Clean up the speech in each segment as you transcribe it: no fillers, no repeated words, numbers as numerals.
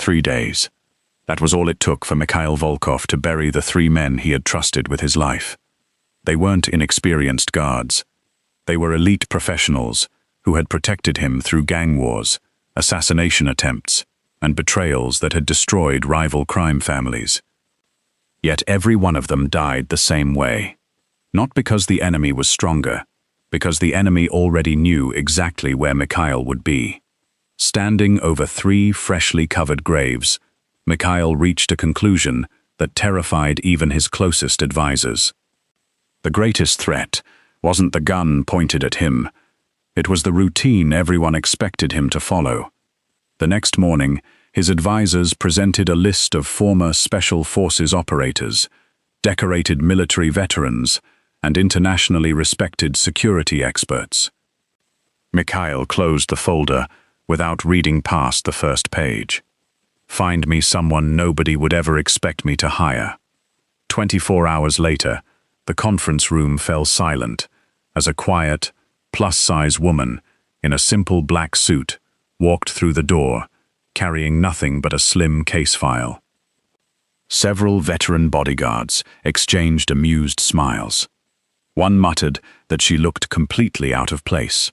3 days. That was all it took for Mikhail Volkov to bury the 3 men he had trusted with his life. They weren't inexperienced guards. They were elite professionals who had protected him through gang wars, assassination attempts, and betrayals that had destroyed rival crime families. Yet every one of them died the same way. Not because the enemy was stronger, because the enemy already knew exactly where Mikhail would be. Standing over 3 freshly covered graves, Mikhail reached a conclusion that terrified even his closest advisors. The greatest threat wasn't the gun pointed at him. It was the routine everyone expected him to follow. The next morning, his advisors presented a list of former Special Forces operators, decorated military veterans, and internationally respected security experts. Mikhail closed the folder without reading past the first page. Find me someone nobody would ever expect me to hire. 24 hours later, the conference room fell silent as a quiet, plus-size woman in a simple black suit walked through the door, carrying nothing but a slim case file. Several veteran bodyguards exchanged amused smiles. One muttered that she looked completely out of place.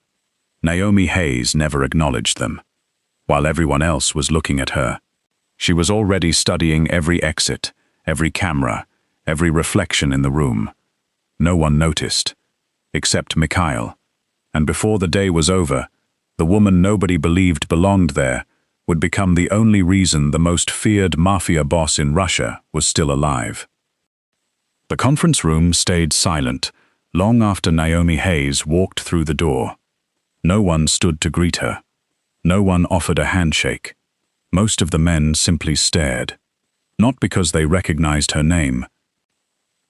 Naomi Hayes never acknowledged them. While everyone else was looking at her, she was already studying every exit, every camera, every reflection in the room. No one noticed, except Mikhail, and before the day was over, the woman nobody believed belonged there would become the only reason the most feared Mafia boss in Russia was still alive. The conference room stayed silent long after Naomi Hayes walked through the door. No one stood to greet her. No one offered a handshake. Most of the men simply stared, not because they recognized her name,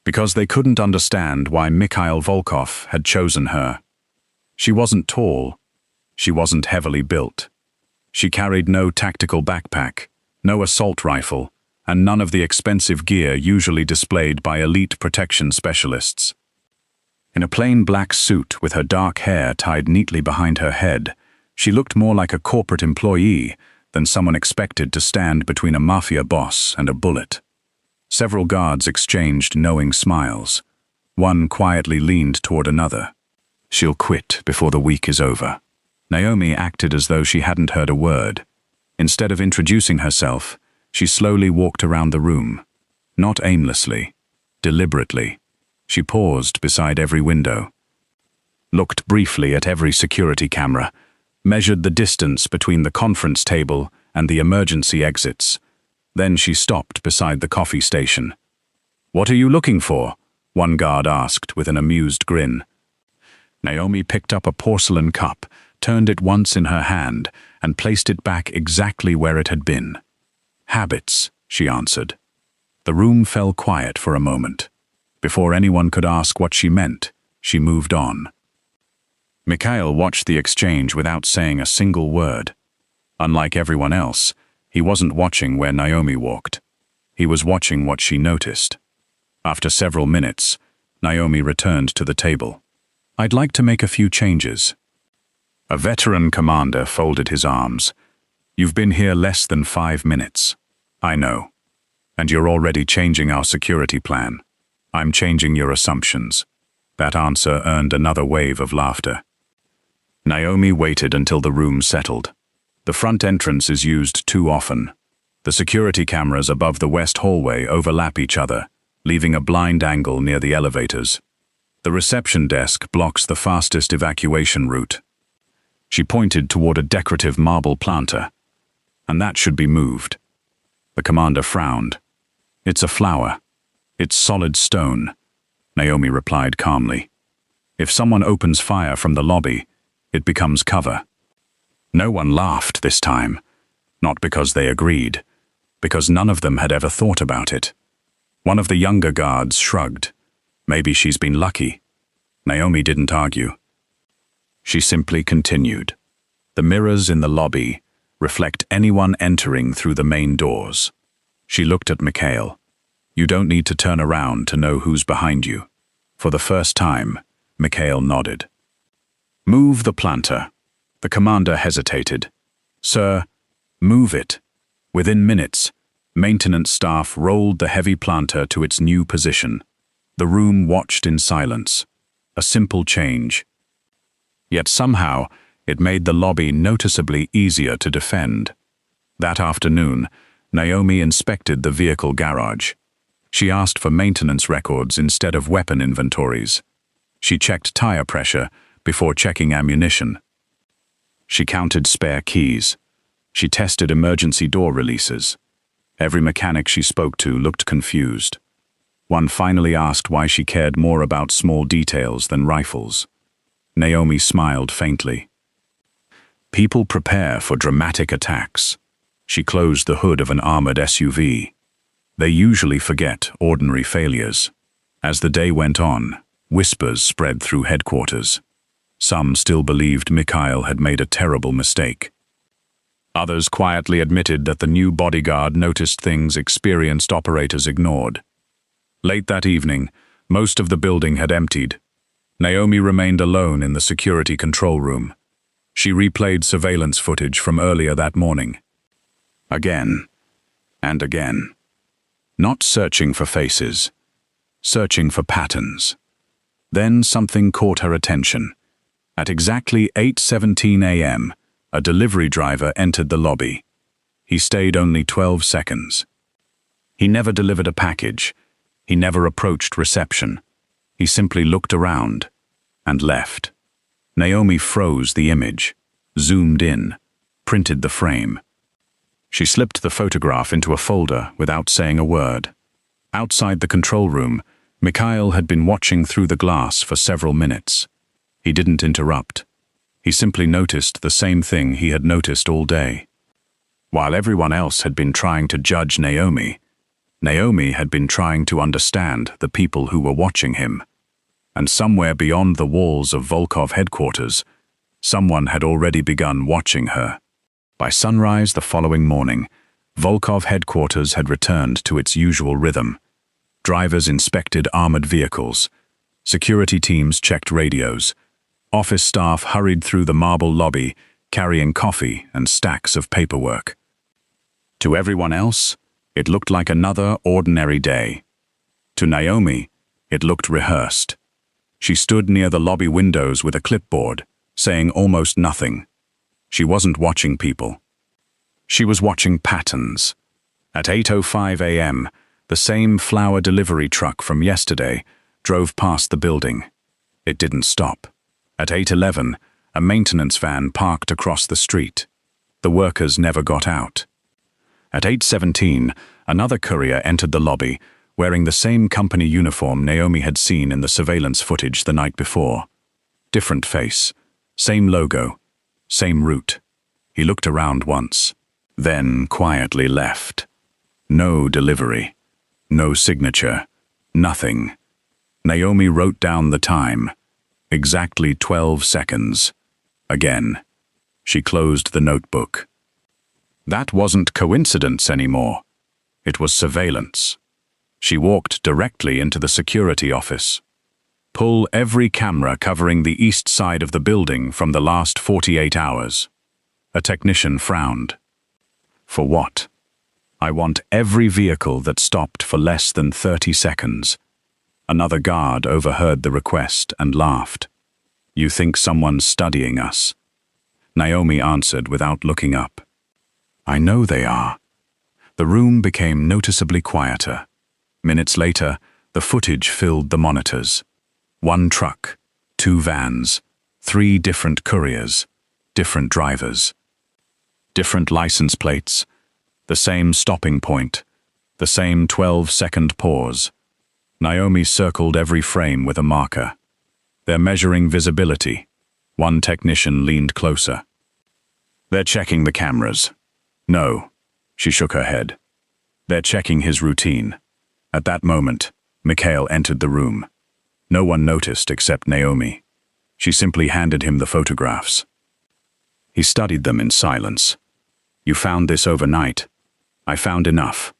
because they couldn't understand why Mikhail Volkov had chosen her. She wasn't tall. She wasn't heavily built. She carried no tactical backpack, no assault rifle, and none of the expensive gear usually displayed by elite protection specialists. In a plain black suit with her dark hair tied neatly behind her head, she looked more like a corporate employee than someone expected to stand between a Mafia boss and a bullet. Several guards exchanged knowing smiles. One quietly leaned toward another. She'll quit before the week is over. Naomi acted as though she hadn't heard a word. Instead of introducing herself, she slowly walked around the room. Not aimlessly, deliberately. She paused beside every window, looked briefly at every security camera, measured the distance between the conference table and the emergency exits. Then she stopped beside the coffee station. "What are you looking for?" one guard asked with an amused grin. Naomi picked up a porcelain cup, turned it once in her hand, and placed it back exactly where it had been. "Habits," she answered. The room fell quiet for a moment. Before anyone could ask what she meant, she moved on. Mikhail watched the exchange without saying a single word. Unlike everyone else, he wasn't watching where Naomi walked. He was watching what she noticed. After several minutes, Naomi returned to the table. "I'd like to make a few changes." A veteran commander folded his arms. "You've been here less than 5 minutes. I know. And you're already changing our security plan. I'm changing your assumptions." That answer earned another wave of laughter. Naomi waited until the room settled. The front entrance is used too often. The security cameras above the west hallway overlap each other, leaving a blind angle near the elevators. The reception desk blocks the fastest evacuation route. She pointed toward a decorative marble planter. "And that should be moved." The commander frowned. "It's a flower. It's solid stone," Naomi replied calmly. "If someone opens fire from the lobby, it becomes cover." No one laughed this time, not because they agreed, because none of them had ever thought about it. One of the younger guards shrugged. "Maybe she's been lucky." Naomi didn't argue. She simply continued. "The mirrors in the lobby reflect anyone entering through the main doors." She looked at Mikhail. "You don't need to turn around to know who's behind you." For the first time, Mikhail nodded. "Move the planter." The commander hesitated. "Sir, move it." Within minutes, maintenance staff rolled the heavy planter to its new position. The room watched in silence. A simple change. Yet somehow, it made the lobby noticeably easier to defend. That afternoon, Naomi inspected the vehicle garage. She asked for maintenance records instead of weapon inventories. She checked tire pressure before checking ammunition. She counted spare keys. She tested emergency door releases. Every mechanic she spoke to looked confused. One finally asked why she cared more about small details than rifles. Naomi smiled faintly. People prepare for dramatic attacks. She closed the hood of an armored SUV. They usually forget ordinary failures. As the day went on, whispers spread through headquarters. Some still believed Mikhail had made a terrible mistake. Others quietly admitted that the new bodyguard noticed things experienced operators ignored. Late that evening, most of the building had emptied. Naomi remained alone in the security control room. She replayed surveillance footage from earlier that morning. Again and again. Not searching for faces, searching for patterns. Then something caught her attention. At exactly 8:17 a.m., a delivery driver entered the lobby. He stayed only 12 seconds. He never delivered a package. He never approached reception. He simply looked around and left. Naomi froze the image, zoomed in, printed the frame. She slipped the photograph into a folder without saying a word. Outside the control room, Mikhail had been watching through the glass for several minutes. He didn't interrupt. He simply noticed the same thing he had noticed all day. While everyone else had been trying to judge Naomi, Naomi had been trying to understand the people who were watching him. And somewhere beyond the walls of Volkov headquarters, someone had already begun watching her. By sunrise the following morning, Volkov headquarters had returned to its usual rhythm. Drivers inspected armored vehicles. Security teams checked radios. Office staff hurried through the marble lobby, carrying coffee and stacks of paperwork. To everyone else, it looked like another ordinary day. To Naomi, it looked rehearsed. She stood near the lobby windows with a clipboard, saying almost nothing. She wasn't watching people. She was watching patterns. At 8:05 a.m., the same flower delivery truck from yesterday drove past the building. It didn't stop. At 8:11, a maintenance van parked across the street. The workers never got out. At 8:17, another courier entered the lobby, wearing the same company uniform Naomi had seen in the surveillance footage the night before. Different face, same logo, same route. He looked around once, then quietly left. No delivery, no signature, nothing. Naomi wrote down the time. Exactly 12 seconds. Again. She closed the notebook. That wasn't coincidence anymore. It was surveillance. She walked directly into the security office. Pull every camera covering the east side of the building from the last 48 hours. A technician frowned. For what? I want every vehicle that stopped for less than 30 seconds. Another guard overheard the request and laughed. You think someone's studying us? Naomi answered without looking up. I know they are. The room became noticeably quieter. Minutes later, the footage filled the monitors. One truck, 2 vans, 3 different couriers, different drivers. Different license plates, the same stopping point, the same 12-second pause. Naomi circled every frame with a marker. They're measuring visibility. One technician leaned closer. They're checking the cameras. No, she shook her head. They're checking his routine. At that moment, Mikhail entered the room. No one noticed except Naomi. She simply handed him the photographs. He studied them in silence. You found this overnight. I found enough.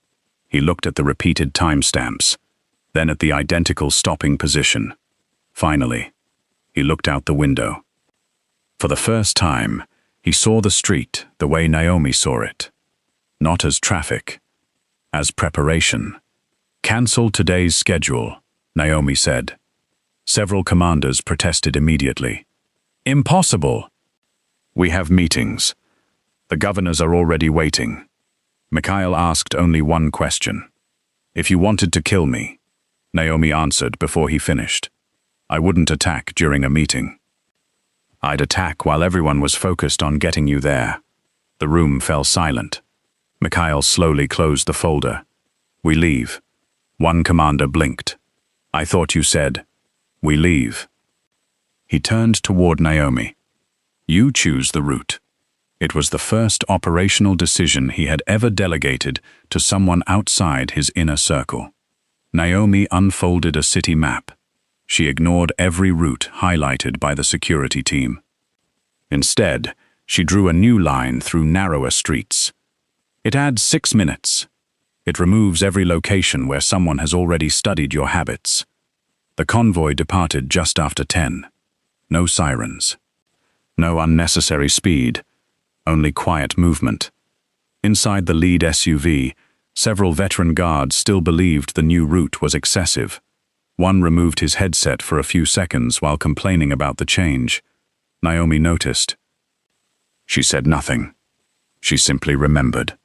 He looked at the repeated timestamps, then at the identical stopping position. Finally, he looked out the window. For the first time, he saw the street the way Naomi saw it. not as traffic, as preparation. "Cancel today's schedule," Naomi said. Several commanders protested immediately. "Impossible! We have meetings. The governors are already waiting." Mikhail asked only one question. "If you wanted to kill me," Naomi answered before he finished, "I wouldn't attack during a meeting. I'd attack while everyone was focused on getting you there." The room fell silent. Mikhail slowly closed the folder. "We leave." One commander blinked. "I thought you said, we leave." He turned toward Naomi. "You choose the route." It was the first operational decision he had ever delegated to someone outside his inner circle. Naomi unfolded a city map. She ignored every route highlighted by the security team. Instead, she drew a new line through narrower streets. It adds 6 minutes. It removes every location where someone has already studied your habits. The convoy departed just after 10. No sirens. No unnecessary speed. Only quiet movement. Inside the lead SUV, several veteran guards still believed the new route was excessive. One removed his headset for a few seconds while complaining about the change. Naomi noticed. She said nothing. She simply remembered.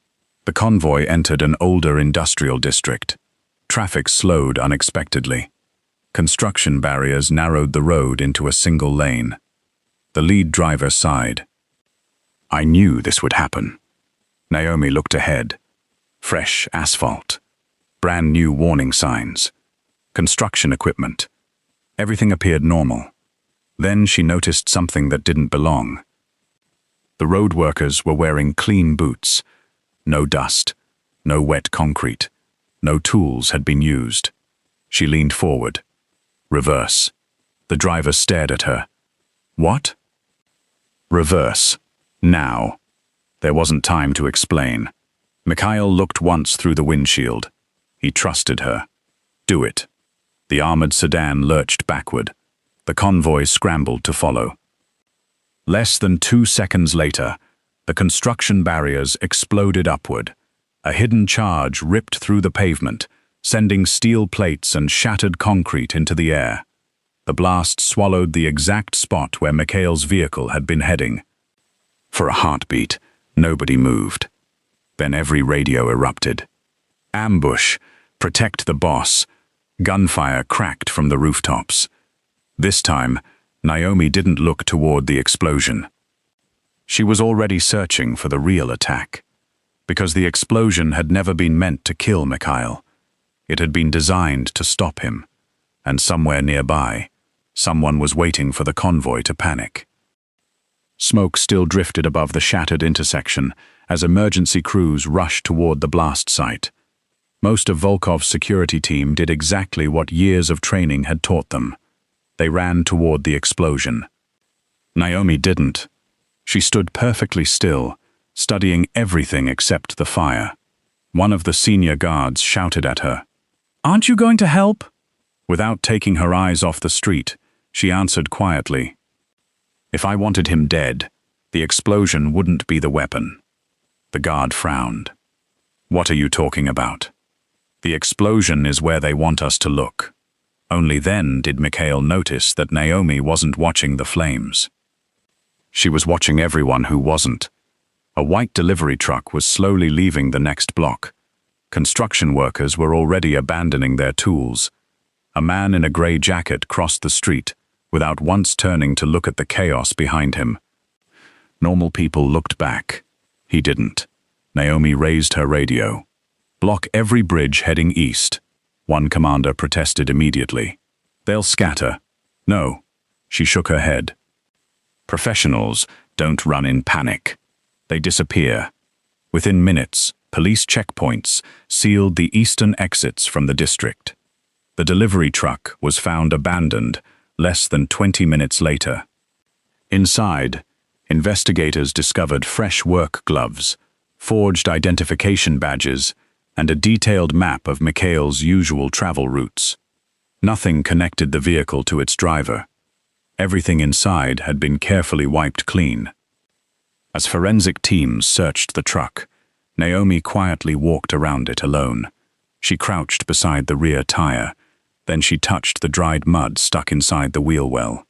The convoy entered an older industrial district. Traffic slowed unexpectedly. Construction barriers narrowed the road into a single lane. The lead driver sighed. "I knew this would happen." Naomi looked ahead. Fresh asphalt. Brand new warning signs. Construction equipment. Everything appeared normal. Then she noticed something that didn't belong. The road workers were wearing clean boots. No dust. No wet concrete. No tools had been used. She leaned forward. "Reverse." The driver stared at her. "What?" "Reverse. Now." There wasn't time to explain. Mikhail looked once through the windshield. He trusted her. "Do it." The armored sedan lurched backward. The convoy scrambled to follow. Less than 2 seconds later, the construction barriers exploded upward. A hidden charge ripped through the pavement, sending steel plates and shattered concrete into the air. The blast swallowed the exact spot where Mikhail's vehicle had been heading. For a heartbeat, nobody moved. Then every radio erupted. "Ambush! Protect the boss!" Gunfire cracked from the rooftops. This time, Naomi didn't look toward the explosion. She was already searching for the real attack. Because the explosion had never been meant to kill Mikhail. It had been designed to stop him. And somewhere nearby, someone was waiting for the convoy to panic. Smoke still drifted above the shattered intersection as emergency crews rushed toward the blast site. Most of Volkov's security team did exactly what years of training had taught them. They ran toward the explosion. Naomi didn't. She stood perfectly still, studying everything except the fire. One of the senior guards shouted at her, "Aren't you going to help?" Without taking her eyes off the street, she answered quietly, "If I wanted him dead, the explosion wouldn't be the weapon." The guard frowned. "What are you talking about?" "The explosion is where they want us to look." Only then did Mikhail notice that Naomi wasn't watching the flames. She was watching everyone who wasn't. A white delivery truck was slowly leaving the next block. Construction workers were already abandoning their tools. A man in a gray jacket crossed the street, without once turning to look at the chaos behind him. Normal people looked back. He didn't. Naomi raised her radio. "Block every bridge heading east." One commander protested immediately. "They'll scatter." "No." She shook her head. "Professionals don't run in panic. They disappear." Within minutes, police checkpoints sealed the eastern exits from the district. The delivery truck was found abandoned less than 20 minutes later. Inside, investigators discovered fresh work gloves, forged identification badges, and a detailed map of Mikhail's usual travel routes. Nothing connected the vehicle to its driver. Everything inside had been carefully wiped clean. As forensic teams searched the truck, Naomi quietly walked around it alone. She crouched beside the rear tire. Then she touched the dried mud stuck inside the wheel well.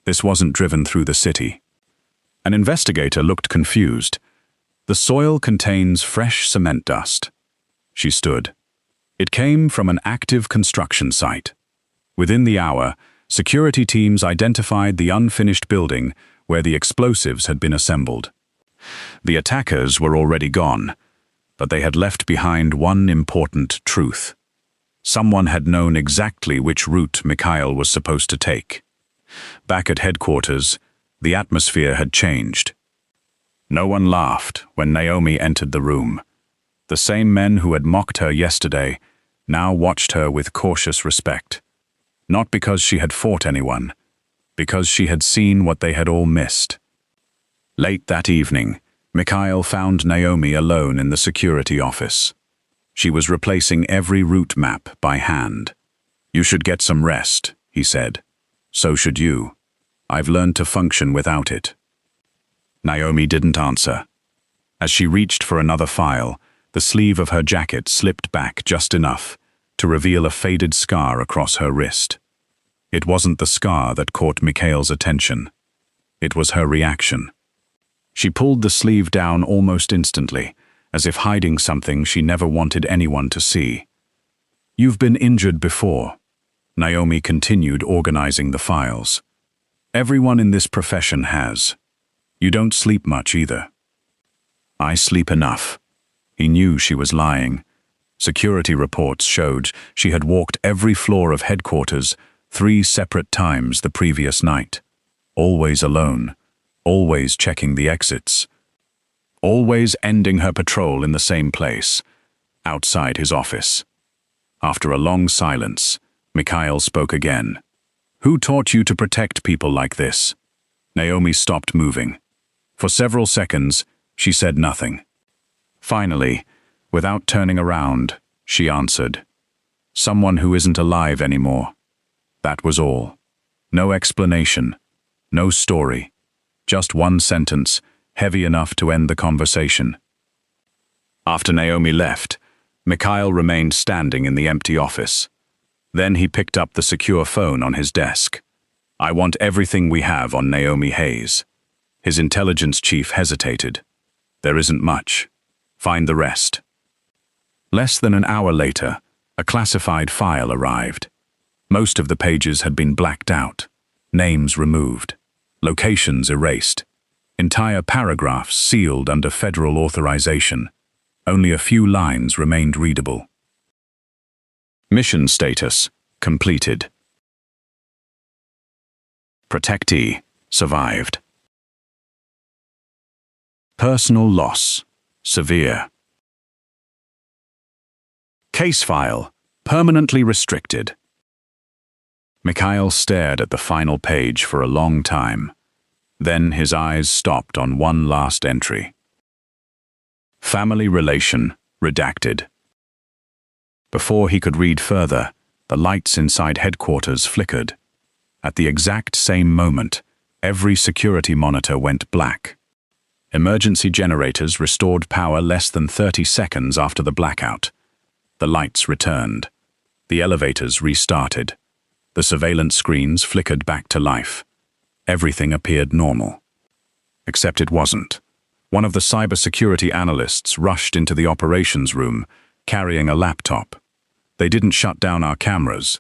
This wasn't driven through the city. An investigator looked confused. The soil contains fresh cement dust. She stood. It came from an active construction site. Within the hour, security teams identified the unfinished building where the explosives had been assembled. The attackers were already gone, but they had left behind one important truth. Someone had known exactly which route Mikhail was supposed to take. Back at headquarters, the atmosphere had changed. No one laughed when Naomi entered the room. The same men who had mocked her yesterday now watched her with cautious respect. Not because she had fought anyone, because she had seen what they had all missed. Late that evening, Mikhail found Naomi alone in the security office. She was replacing every route map by hand. "You should get some rest," he said. "So should you. I've learned to function without it." Naomi didn't answer. As she reached for another file, the sleeve of her jacket slipped back just enough to reveal a faded scar across her wrist. It wasn't the scar that caught Mikhail's attention. It was her reaction. She pulled the sleeve down almost instantly, as if hiding something she never wanted anyone to see. "You've been injured before." Naomi continued organizing the files. "Everyone in this profession has. You don't sleep much either." "I sleep enough." He knew she was lying. Security reports showed she had walked every floor of headquarters 3 separate times the previous night. Always alone, always checking the exits, always ending her patrol in the same place, outside his office. After a long silence, Mikhail spoke again. "Who taught you to protect people like this?" Naomi stopped moving. For several seconds, she said nothing. Finally, without turning around, she answered, "Someone who isn't alive anymore." That was all. No explanation, no story, just one sentence, heavy enough to end the conversation. After Naomi left, Mikhail remained standing in the empty office. Then he picked up the secure phone on his desk. "I want everything we have on Naomi Hayes." His intelligence chief hesitated. "There isn't much. Find the rest." Less than an hour later, a classified file arrived. Most of the pages had been blacked out, names removed, locations erased, entire paragraphs sealed under federal authorization. Only a few lines remained readable. Mission status: completed. Protectee survived. Personal loss: severe. Case file: permanently restricted. Mikhail stared at the final page for a long time. Then his eyes stopped on one last entry. Family relation redacted. Before he could read further, the lights inside headquarters flickered. At the exact same moment, every security monitor went black. Emergency generators restored power less than 30 seconds after the blackout. The lights returned. The elevators restarted. The surveillance screens flickered back to life. Everything appeared normal. Except it wasn't. One of the cybersecurity analysts rushed into the operations room, carrying a laptop. "They didn't shut down our cameras."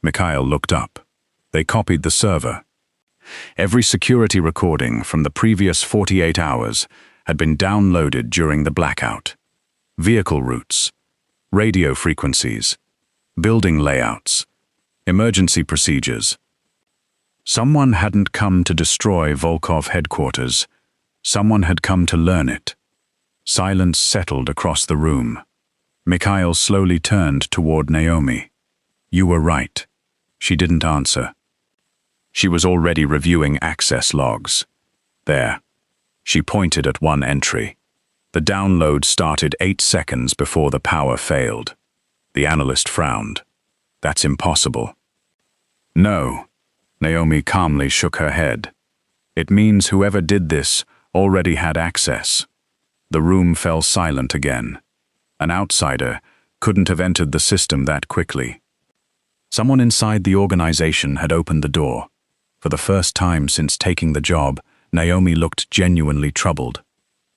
Mikhail looked up. They copied the server. Every security recording from the previous 48 hours had been downloaded during the blackout. Vehicle routes, radio frequencies, building layouts, emergency procedures. Someone hadn't come to destroy Volkov headquarters. Someone had come to learn it. Silence settled across the room. Mikhail slowly turned toward Naomi. "You were right." She didn't answer. She was already reviewing access logs. There. She pointed at one entry. The download started 8 seconds before the power failed. The analyst frowned. "That's impossible." "No." Naomi calmly shook her head. "It means whoever did this already had access. The room fell silent again. An outsider couldn't have entered the system that quickly. Someone inside the organization had opened the door. For the first time since taking the job, Naomi looked genuinely troubled.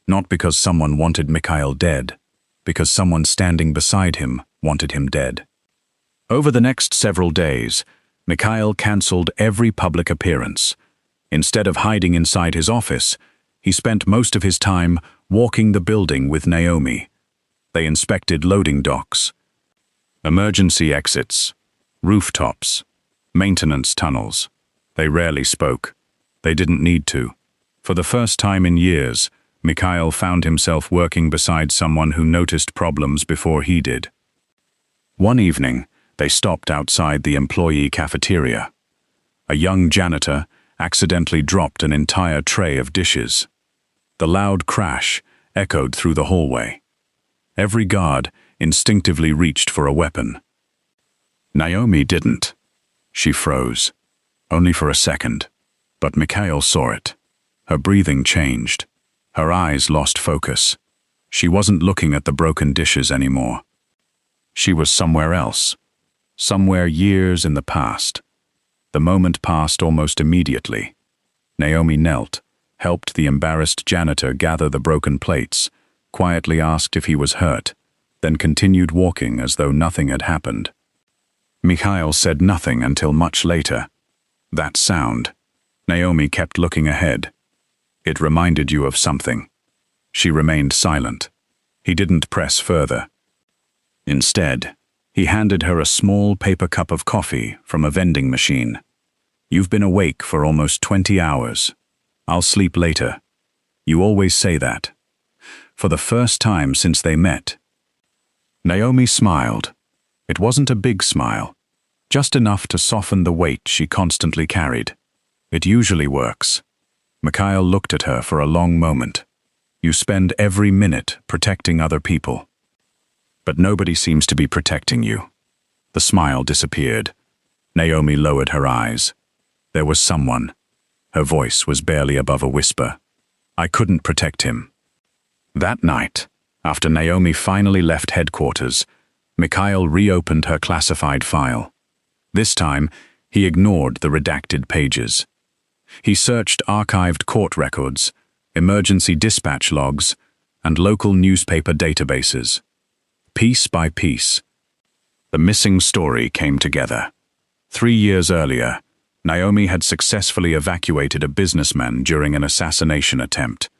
Not because someone wanted Mikhail dead, because someone standing beside him wanted him dead. Over the next several days, Mikhail cancelled every public appearance. Instead of hiding inside his office, he spent most of his time walking the building with Naomi. They inspected loading docks, emergency exits, rooftops, maintenance tunnels. They rarely spoke. They didn't need to. For the first time in years, Mikhail found himself working beside someone who noticed problems before he did. One evening, they stopped outside the employee cafeteria. A young janitor accidentally dropped an entire tray of dishes. The loud crash echoed through the hallway. Every guard instinctively reached for a weapon. Naomi didn't. She froze. Only for a second. But Mikhail saw it. Her breathing changed. Her eyes lost focus. She wasn't looking at the broken dishes anymore. She was somewhere else. Somewhere years in the past. The moment passed almost immediately. Naomi knelt, helped the embarrassed janitor gather the broken plates, quietly asked if he was hurt, then continued walking as though nothing had happened. Mikhail said nothing until much later. That sound. Naomi kept looking ahead. It reminded you of something. She remained silent. He didn't press further. Instead, he handed her a small paper cup of coffee from a vending machine. You've been awake for almost 20 hours. I'll sleep later. You always say that. For the first time since they met. Naomi smiled. It wasn't a big smile, just enough to soften the weight she constantly carried. It usually works. Mikhail looked at her for a long moment. You spend every minute protecting other people. But nobody seems to be protecting you. The smile disappeared. Naomi lowered her eyes. There was someone. Her voice was barely above a whisper. I couldn't protect him. That night, after Naomi finally left headquarters, Mikhail reopened her classified file. This time, he ignored the redacted pages. He searched archived court records, emergency dispatch logs, and local newspaper databases. Piece by piece, the missing story came together. 3 years earlier, Naomi had successfully evacuated a businessman during an assassination attempt.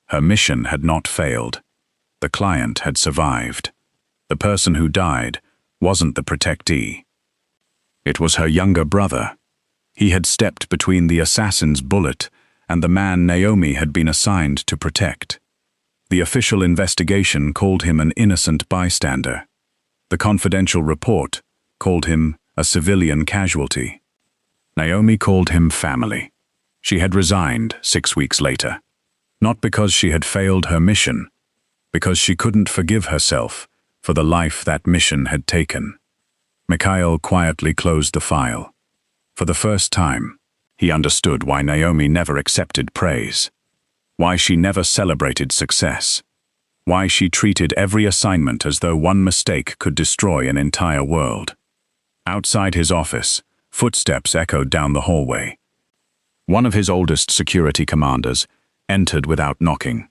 Her mission had not failed. The client had survived. The person who died wasn't the protectee. It was her younger brother. He had stepped between the assassin's bullet and the man Naomi had been assigned to protect. The official investigation called him an innocent bystander. The confidential report called him a civilian casualty. Naomi called him family. She had resigned 6 weeks later. Not because she had failed her mission, because she couldn't forgive herself for the life that mission had taken. Mikhail quietly closed the file. For the first time, he understood why Naomi never accepted praise, why she never celebrated success, why she treated every assignment as though one mistake could destroy an entire world. Outside his office, footsteps echoed down the hallway. One of his oldest security commanders entered without knocking.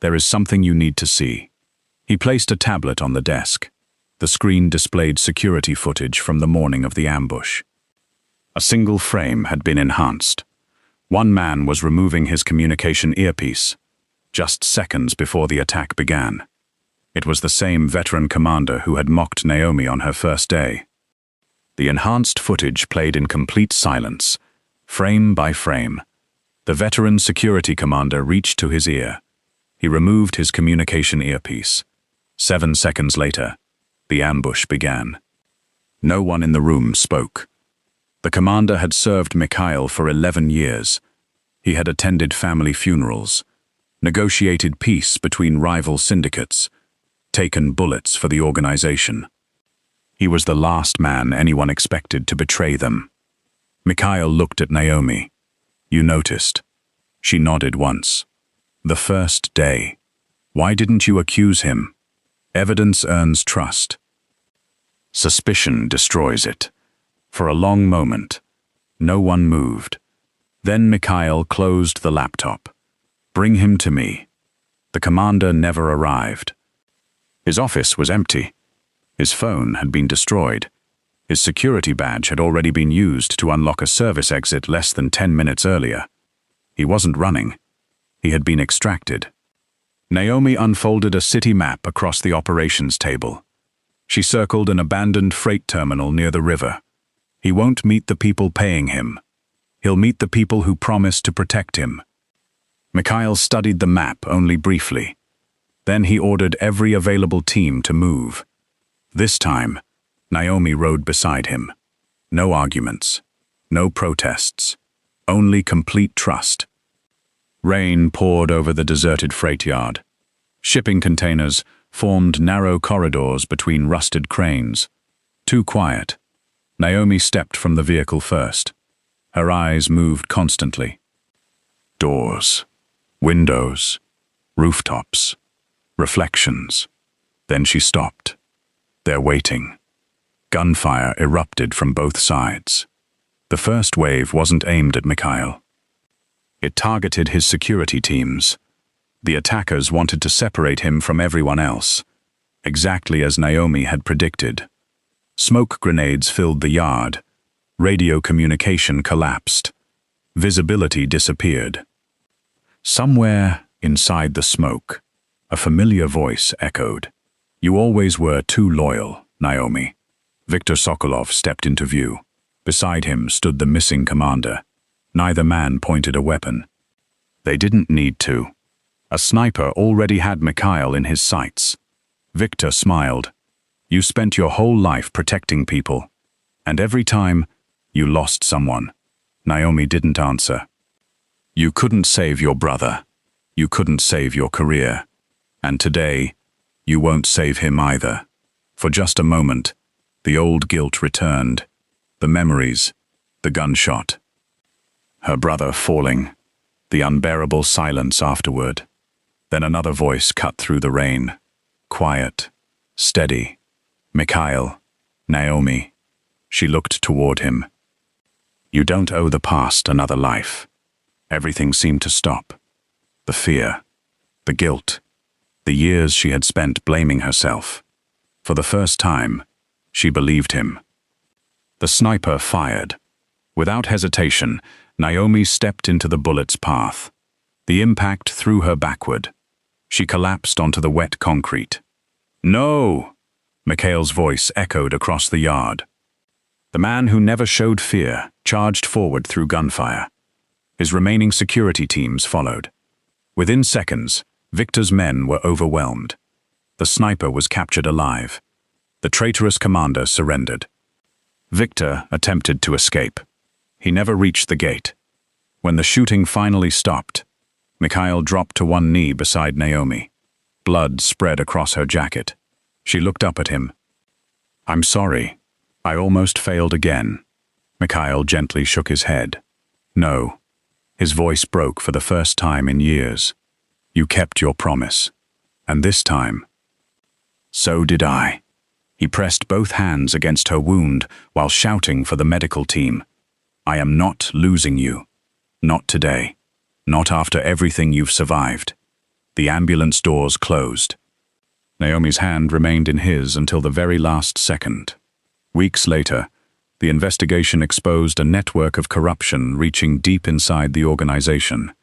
There is something you need to see. He placed a tablet on the desk. The screen displayed security footage from the morning of the ambush. A single frame had been enhanced. One man was removing his communication earpiece, just seconds before the attack began. It was the same veteran commander who had mocked Naomi on her first day. The enhanced footage played in complete silence, frame by frame. The veteran security commander reached to his ear. He removed his communication earpiece. 7 seconds later, the ambush began. No one in the room spoke. The commander had served Mikhail for 11 years. He had attended family funerals, negotiated peace between rival syndicates, taken bullets for the organization. He was the last man anyone expected to betray them. Mikhail looked at Naomi. You noticed. She nodded once. The first day. Why didn't you accuse him? Evidence earns trust. Suspicion destroys it. For a long moment, no one moved. Then Mikhail closed the laptop. Bring him to me. The commander never arrived. His office was empty. His phone had been destroyed. His security badge had already been used to unlock a service exit less than 10 minutes earlier. He wasn't running. He had been extracted. Naomi unfolded a city map across the operations table. She circled an abandoned freight terminal near the river. He won't meet the people paying him. He'll meet the people who promise to protect him. Mikhail studied the map only briefly. Then he ordered every available team to move. This time, Naomi rode beside him. No arguments, no protests, only complete trust. Rain poured over the deserted freight yard. Shipping containers formed narrow corridors between rusted cranes. Too quiet. Naomi stepped from the vehicle first. Her eyes moved constantly. Doors, windows, rooftops, reflections. Then she stopped. They're waiting. Gunfire erupted from both sides. The first wave wasn't aimed at Mikhail. It targeted his security teams. The attackers wanted to separate him from everyone else, exactly as Naomi had predicted. Smoke grenades filled the yard. Radio communication collapsed. Visibility disappeared. Somewhere inside the smoke, a familiar voice echoed. You always were too loyal, Naomi. Viktor Sokolov stepped into view. Beside him stood the missing commander. Neither man pointed a weapon. They didn't need to. A sniper already had Mikhail in his sights. Viktor smiled. You spent your whole life protecting people. And every time, you lost someone. Naomi didn't answer. You couldn't save your brother. You couldn't save your career. And today, you won't save him either. For just a moment, the old guilt returned. The memories, the gunshot. Her brother falling. The unbearable silence afterward. Then another voice cut through the rain. Quiet, steady. Mikhail, Naomi. She looked toward him. You don't owe the past another life. Everything seemed to stop. The fear, the guilt, the years she had spent blaming herself. For the first time, she believed him. The sniper fired. Without hesitation, Naomi stepped into the bullet's path. The impact threw her backward. She collapsed onto the wet concrete. No! Mikhail's voice echoed across the yard. The man who never showed fear charged forward through gunfire. His remaining security teams followed. Within seconds, Viktor's men were overwhelmed. The sniper was captured alive. The traitorous commander surrendered. Viktor attempted to escape. He never reached the gate. When the shooting finally stopped, Mikhail dropped to one knee beside Naomi. Blood spread across her jacket. She looked up at him. I'm sorry. I almost failed again. Mikhail gently shook his head. No. His voice broke for the first time in years. You kept your promise. And this time. So did I. He pressed both hands against her wound while shouting for the medical team. I am not losing you. Not today. Not after everything you've survived. The ambulance doors closed. Naomi's hand remained in his until the very last second. Weeks later, the investigation exposed a network of corruption reaching deep inside the organization.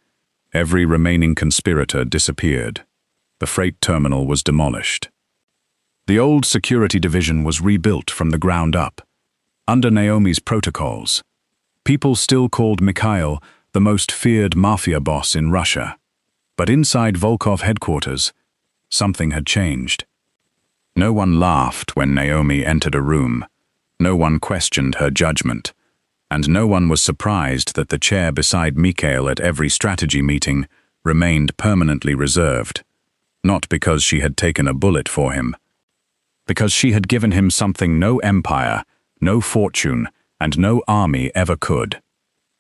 Every remaining conspirator disappeared. The freight terminal was demolished. The old security division was rebuilt from the ground up. Under Naomi's protocols, people still called Mikhail the most feared mafia boss in Russia. But inside Volkov headquarters, something had changed. No one laughed when Naomi entered a room. No one questioned her judgment. And no one was surprised that the chair beside Mikhail at every strategy meeting remained permanently reserved. Not because she had taken a bullet for him. Because she had given him something no empire, no fortune, and no army ever could.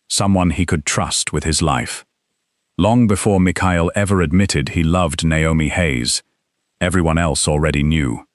Someone he could trust with his life. Long before Mikhail ever admitted he loved Naomi Hayes, everyone else already knew.